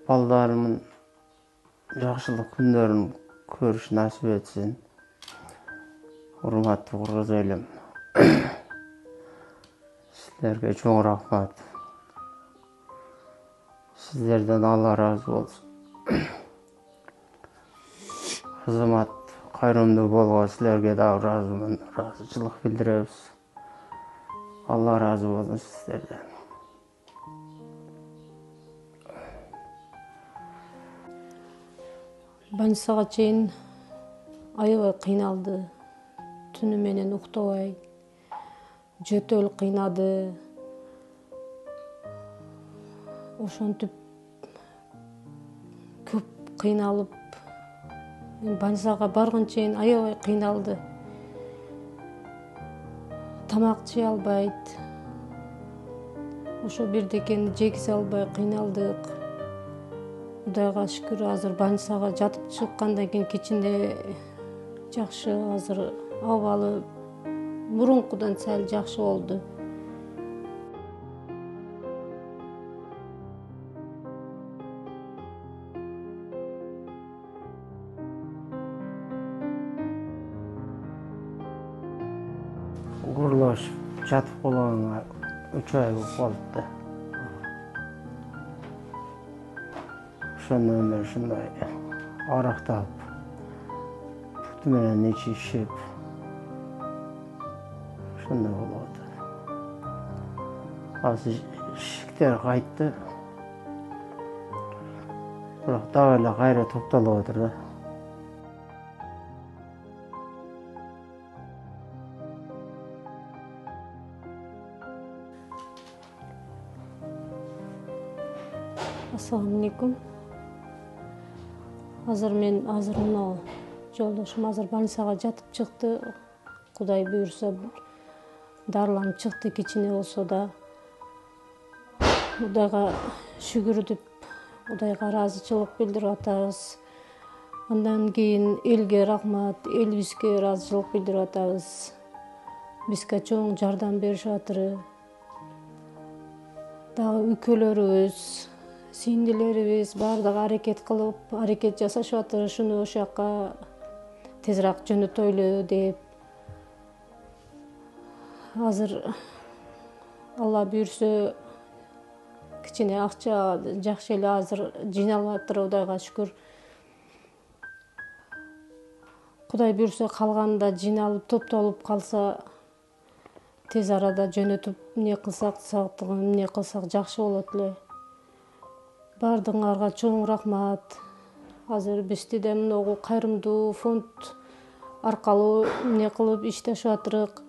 ballarımın yaxşılık günlerini görüş nasip etsin. Hurmatlı Qurguz elem. Sizlerge çok rahmat. Sizlerden Allah razı olsun. Hizmet kayrımda bolğa sizlerge da razıçılık bildiremiz. Allah razı olsun sizlerden. Bançaga çeyin aябай кыйналды. Түнү менен уктабай, жөтөл кыйнады. Ошентип көп кыйналып, банчага барган чейин аябай кыйналды. Тамак жей албайт. Ошо бирдекени жегизе албай кыйналдык. Кудайга шүкүр, азыр банчага жатып чыккандан кийин кичине жакшы, азыр абалы мурункудан сәл жакшы болду. Gurulashıp jatıp bolğanга 3 ay bolupdy. Ошондон бери ушундай арактап, путу менен ичишип, ошондой болуп атат. Азыр ишиктер кайтты. Бирок дагы эле кайра топтолуп атыр да. Assalamu alaikum. Азыр мына жолдошум азыр больницага жатып чыкты. Кудай буйрса дарыланып чыкты, кичине болсо да. Кудайга шүгүр деп, Кудайга ыраазычылык билдирип атабыз. Андан кийин элге рахмат, элибизге ыраазычылык билдирип атабыз. Бизге чоң жардам беришип атыр. Дагы үкөлөрүбүз, сиңдилерибиз бардыгы аракет жасашып атыр, ушуну ошол жака тезирээк жөнөтөйлү деп. Азыр Алла буйрса кичине акча жакшы эле азыр жыйналып атыр, Кудайга шүкүр. Кудай буйрса калганда жыйналып топтолуп калса тез арада жөнөтүп эмне кылсак, сактыгын эмне кылсак жакшы болот эле. Бардыгыңарга чоң рахмат. Азыр бизди да мынагу кайрымдуу фонд аркылуу эмне кылып иштешип атырык.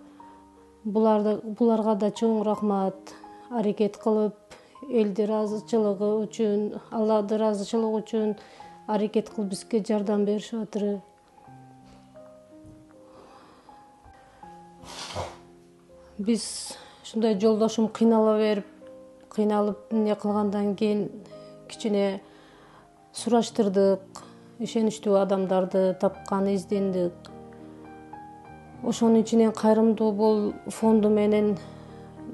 Буларга да чоң рахмат. Аракет кылып, элди ыраазычылыгы үчүн, Алланын ыраазычылыгы үчүн аракет кылып бизге жардам беришип атыр. Биз ушундай жолдошум кыйналып эмне кылгандан кийин кичине сураштырдык, ишеничтүү адамдарды тапкан, издендик. Ошонун ичинен кайрымдуу фонду менен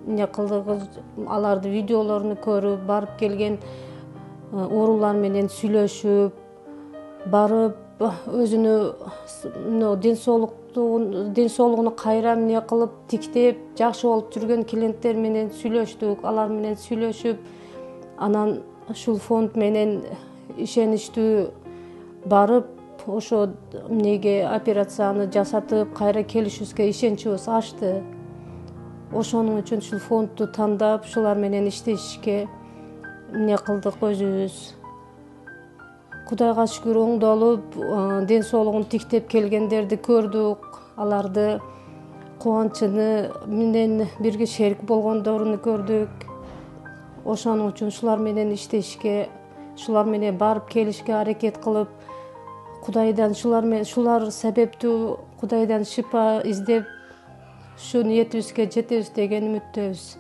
эмне кылдык, аларды видеолорун көрүп, барып келген оорулар менен сүйлөшүп, барып өзүнүн ден соолугуну кайра эмне кылып тиктеп, жакшы болуп жүргөн клиенттер менен сүйлөштүк, алар менен сүйлөшүп, анан ушул фонд менен ишеничтүү барып, ошо эмнеге операцияны жасатып, кайра келишибизге ишеничибиз ачты. Ошонун үчүн ушул фондду тандап, ушулар менен иштешке эмне кылдык өзүбүз. Кудайга шүкүр, оңдолуп, ден соолугун тиктеп келгендерди көрдүк. Аларды кубанчыны менен бирге шерик болгондорун көрдүк. Ошонун үчүн ушулар менен иштешке, ушулар менен барып келишке аракет кылып, Кудайдан шулар себептүү Кудайдан шипа издеп, ушу ниетибизге жетебиз деген үмүттөбүз.